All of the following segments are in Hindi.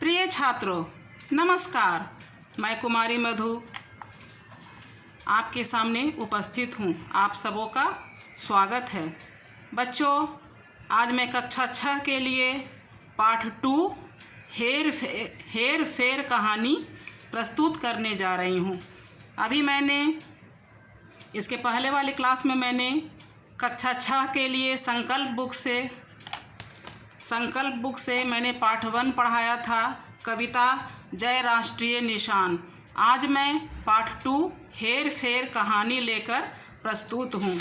प्रिय छात्रों, नमस्कार। मैं कुमारी मधु आपके सामने उपस्थित हूँ। आप सबों का स्वागत है। बच्चों, आज मैं कक्षा 6 के लिए पाठ 2 हेर फेर कहानी प्रस्तुत करने जा रही हूँ। अभी मैंने इसके पहले वाली क्लास में मैंने कक्षा 6 के लिए संकल्प बुक से मैंने पाठ 1 पढ़ाया था, कविता जय राष्ट्रीय निशान। आज मैं पाठ 2 हेर फेर कहानी लेकर प्रस्तुत हूँ।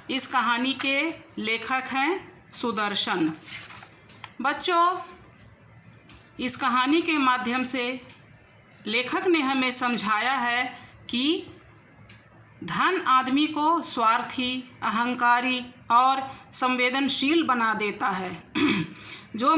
इस कहानी के लेखक हैं सुदर्शन। बच्चों, इस कहानी के माध्यम से लेखक ने हमें समझाया है कि धन आदमी को स्वार्थी, अहंकारी और संवेदनशील बना देता है। जो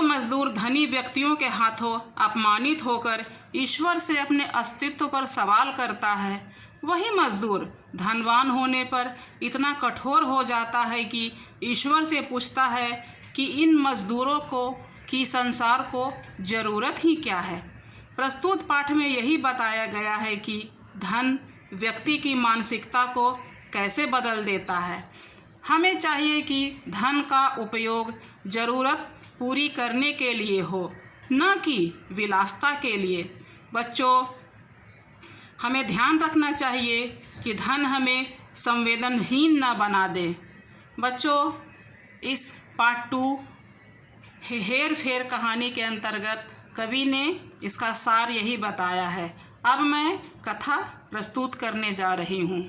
मजदूर धनी व्यक्तियों के हाथों अपमानित होकर ईश्वर से अपने अस्तित्व पर सवाल करता है, वही मजदूर धनवान होने पर इतना कठोर हो जाता है कि ईश्वर से पूछता है कि इन मजदूरों की संसार को ज़रूरत ही क्या है। प्रस्तुत पाठ में यही बताया गया है कि धन व्यक्ति की मानसिकता को कैसे बदल देता है। हमें चाहिए कि धन का उपयोग ज़रूरत पूरी करने के लिए हो, न कि विलासिता के लिए। बच्चों, हमें ध्यान रखना चाहिए कि धन हमें संवेदनहीन न बना दे। बच्चों, इस पार्ट 2 हेर फेर कहानी के अंतर्गत कवि ने इसका सार यही बताया है। अब मैं कथा प्रस्तुत करने जा रही हूँ।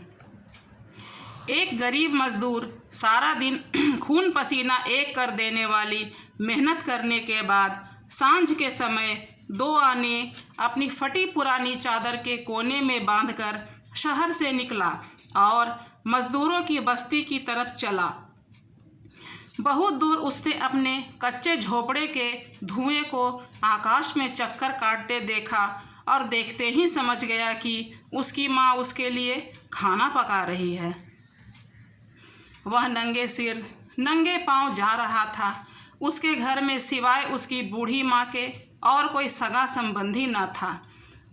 एक गरीब मजदूर सारा दिन खून पसीना एक कर देने वाली मेहनत करने के बाद सांझ के समय 2 आने अपनी फटी पुरानी चादर के कोने में बांधकर शहर से निकला और मजदूरों की बस्ती की तरफ चला। बहुत दूर उसने अपने कच्चे झोपड़े के धुएं को आकाश में चक्कर काटते देखा और देखते ही समझ गया कि उसकी माँ उसके लिए खाना पका रही है। वह नंगे सिर नंगे पांव जा रहा था। उसके घर में सिवाय उसकी बूढ़ी माँ के और कोई सगा संबंधी न था।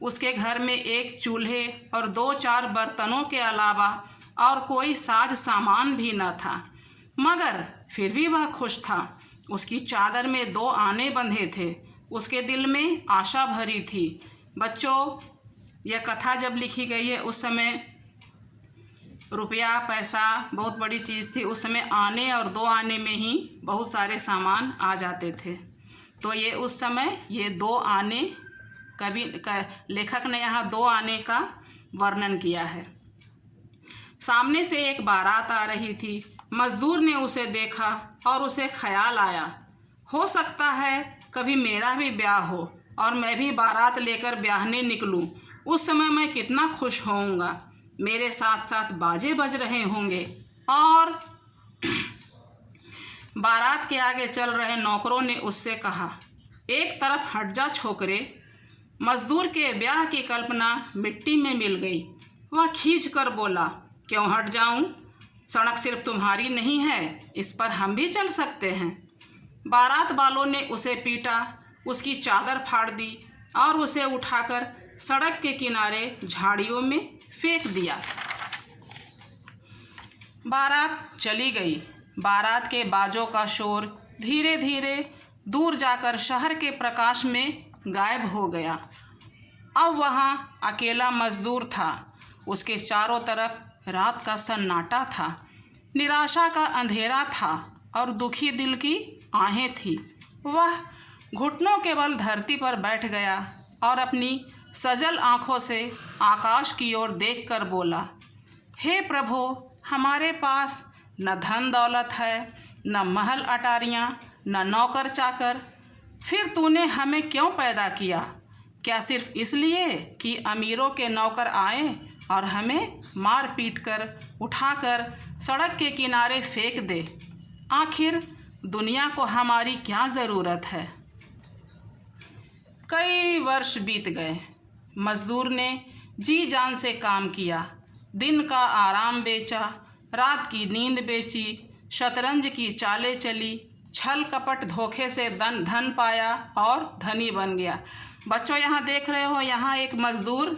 उसके घर में एक चूल्हे और 2-4 बर्तनों के अलावा और कोई साज सामान भी न था, मगर फिर भी वह खुश था। उसकी चादर में 2 आने बंधे थे। उसके दिल में आशा भरी थी। बच्चों, यह कथा जब लिखी गई है उस समय रुपया पैसा बहुत बड़ी चीज़ थी। उस समय आने और 2 आने में ही बहुत सारे सामान आ जाते थे। तो ये उस समय ये 2 आने लेखक ने यहाँ 2 आने का वर्णन किया है। सामने से एक बारात आ रही थी। मजदूर ने उसे देखा और उसे ख्याल आया, हो सकता है कभी मेरा भी ब्याह हो और मैं भी बारात लेकर ब्याहने निकलूं। उस समय मैं कितना खुश होऊंगा। मेरे साथ साथ बाजे बज रहे होंगे और बारात के आगे चल रहे नौकरों ने उससे कहा, एक तरफ हट जा छोकरे। मजदूर के ब्याह की कल्पना मिट्टी में मिल गई। वह खींच कर बोला, क्यों हट जाऊं? सड़क सिर्फ तुम्हारी नहीं है, इस पर हम भी चल सकते हैं। बारात वालों ने उसे पीटा, उसकी चादर फाड़ दी और उसे उठाकर सड़क के किनारे झाड़ियों में फेंक दिया। बारात चली गई। बारात के बाजों का शोर धीरे धीरे दूर जाकर शहर के प्रकाश में गायब हो गया। अब वहाँ अकेला मजदूर था। उसके चारों तरफ रात का सन्नाटा था। निराशा का अंधेरा था और दुखी दिल की आहें थी। वह घुटनों के बल धरती पर बैठ गया और अपनी सजल आँखों से आकाश की ओर देखकर बोला, हे प्रभु, हमारे पास न धन दौलत है, न महल अटारियाँ, न नौकर चाकर। फिर तूने हमें क्यों पैदा किया? क्या सिर्फ इसलिए कि अमीरों के नौकर आए और हमें मार पीट कर उठाकर सड़क के किनारे फेंक दे? आखिर दुनिया को हमारी क्या ज़रूरत है? कई वर्ष बीत गए। मजदूर ने जी जान से काम किया। दिन का आराम बेचा, रात की नींद बेची, शतरंज की चालें चली, छल कपट धोखे से धन पाया और धनी बन गया। बच्चों यहाँ देख रहे हो, यहाँ एक मजदूर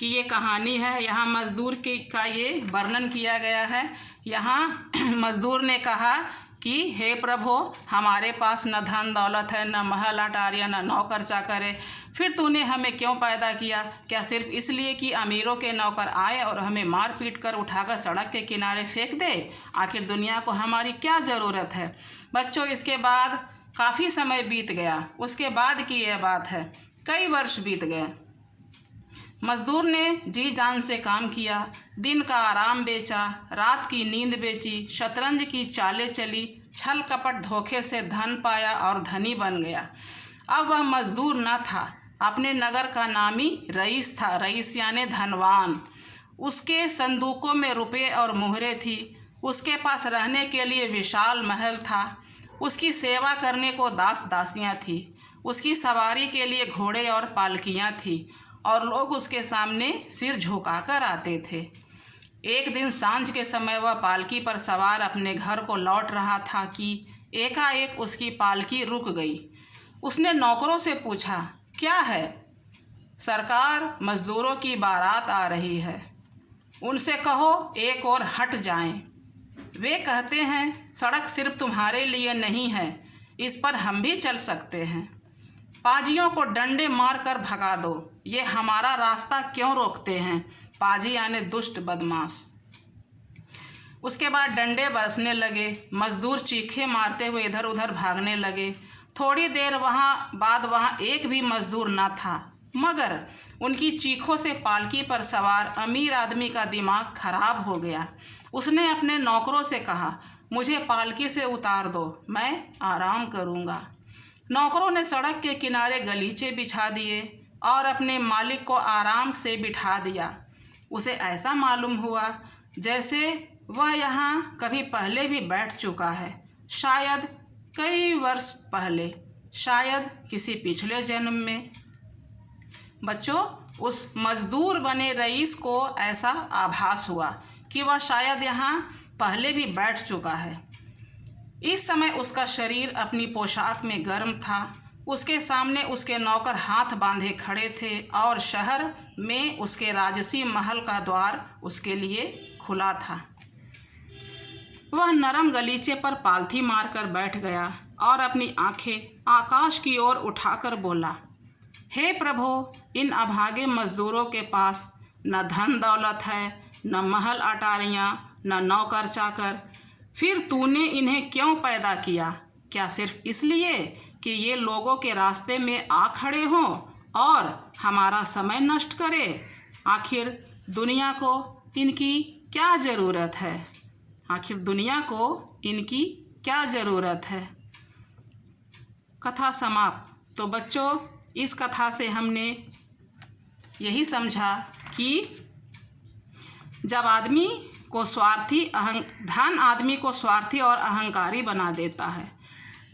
की ये कहानी है। यहाँ मजदूर का ये वर्णन किया गया है। यहाँ मजदूर ने कहा कि हे प्रभु, हमारे पास न धन दौलत है, न महल अटारियाँ, न नौकर चाकर है, फिर तूने हमें क्यों पैदा किया? क्या सिर्फ इसलिए कि अमीरों के नौकर आए और हमें मार पीट कर उठाकर सड़क के किनारे फेंक दे? आखिर दुनिया को हमारी क्या ज़रूरत है? बच्चों, इसके बाद काफ़ी समय बीत गया। उसके बाद की यह बात है, कई वर्ष बीत गए। मजदूर ने जी जान से काम किया, दिन का आराम बेचा, रात की नींद बेची, शतरंज की चालें चली, छल कपट धोखे से धन पाया और धनी बन गया। अब वह मजदूर न था, अपने नगर का नामी रईस था। रईस यानी धनवान। उसके संदूकों में रुपये और मुहरें थी। उसके पास रहने के लिए विशाल महल था। उसकी सेवा करने को दास दासियाँ थी। उसकी सवारी के लिए घोड़े और पालकियाँ थी और लोग उसके सामने सिर झुकाकर आते थे। एक दिन सांझ के समय वह पालकी पर सवार अपने घर को लौट रहा था कि एकाएक उसकी पालकी रुक गई। उसने नौकरों से पूछा, क्या है? सरकार, मजदूरों की बारात आ रही है, उनसे कहो एक और हट जाएं। वे कहते हैं सड़क सिर्फ तुम्हारे लिए नहीं है, इस पर हम भी चल सकते हैं। पाजियों को डंडे मारकर भगा दो, ये हमारा रास्ता क्यों रोकते हैं? पाजी यानी दुष्ट बदमाश। उसके बाद डंडे बरसने लगे। मजदूर चीखे मारते हुए इधर उधर भागने लगे। थोड़ी देर बाद वहाँ एक भी मजदूर न था, मगर उनकी चीखों से पालकी पर सवार अमीर आदमी का दिमाग खराब हो गया। उसने अपने नौकरों से कहा, मुझे पालकी से उतार दो, मैं आराम करूँगा। नौकरों ने सड़क के किनारे गलीचे बिछा दिए और अपने मालिक को आराम से बिठा दिया। उसे ऐसा मालूम हुआ जैसे वह यहाँ कभी पहले भी बैठ चुका है, शायद कई वर्ष पहले, शायद किसी पिछले जन्म में। बच्चों, उस मजदूर बने रईस को ऐसा आभास हुआ कि वह शायद यहाँ पहले भी बैठ चुका है। इस समय उसका शरीर अपनी पोशाक में गर्म था। उसके सामने उसके नौकर हाथ बांधे खड़े थे और शहर में उसके राजसी महल का द्वार उसके लिए खुला था। वह नरम गलीचे पर पालथी मारकर बैठ गया और अपनी आंखें आकाश की ओर उठाकर बोला, हे प्रभु, इन अभागे मजदूरों के पास न धन दौलत है, न महल अटारियाँ, न नौकर चाकर, फिर तूने इन्हें क्यों पैदा किया? क्या सिर्फ इसलिए कि ये लोगों के रास्ते में आ खड़े हों और हमारा समय नष्ट करे? आखिर दुनिया को इनकी क्या ज़रूरत है? आखिर दुनिया को इनकी क्या ज़रूरत है? कथा समाप्त। तो बच्चों, इस कथा से हमने यही समझा कि जब आदमी को धन आदमी को स्वार्थी और अहंकारी बना देता है।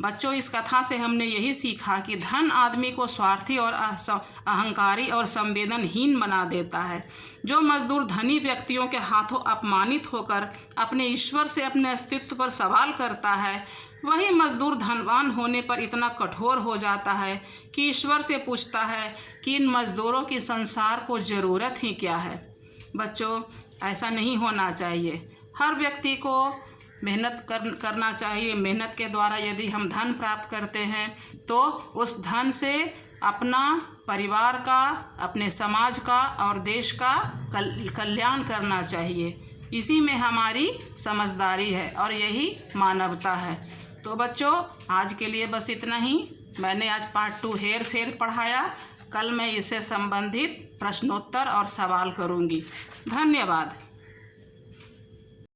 बच्चों, इस कथा से हमने यही सीखा कि धन आदमी को स्वार्थी और अहंकारी और संवेदनहीन बना देता है। जो मजदूर धनी व्यक्तियों के हाथों अपमानित होकर अपने ईश्वर से अपने अस्तित्व पर सवाल करता है, वही मजदूर धनवान होने पर इतना कठोर हो जाता है कि ईश्वर से पूछता है कि इन मजदूरों की संसार को ज़रूरत ही क्या है। बच्चों, ऐसा नहीं होना चाहिए। हर व्यक्ति को मेहनत करना चाहिए। मेहनत के द्वारा यदि हम धन प्राप्त करते हैं तो उस धन से अपना परिवार का, अपने समाज का और देश का कल्याण करना चाहिए। इसी में हमारी समझदारी है और यही मानवता है। तो बच्चों, आज के लिए बस इतना ही। मैंने आज पार्ट 2 हेर फेर पढ़ाया। कल मैं इससे संबंधित प्रश्नोत्तर और सवाल करूँगी। धन्यवाद।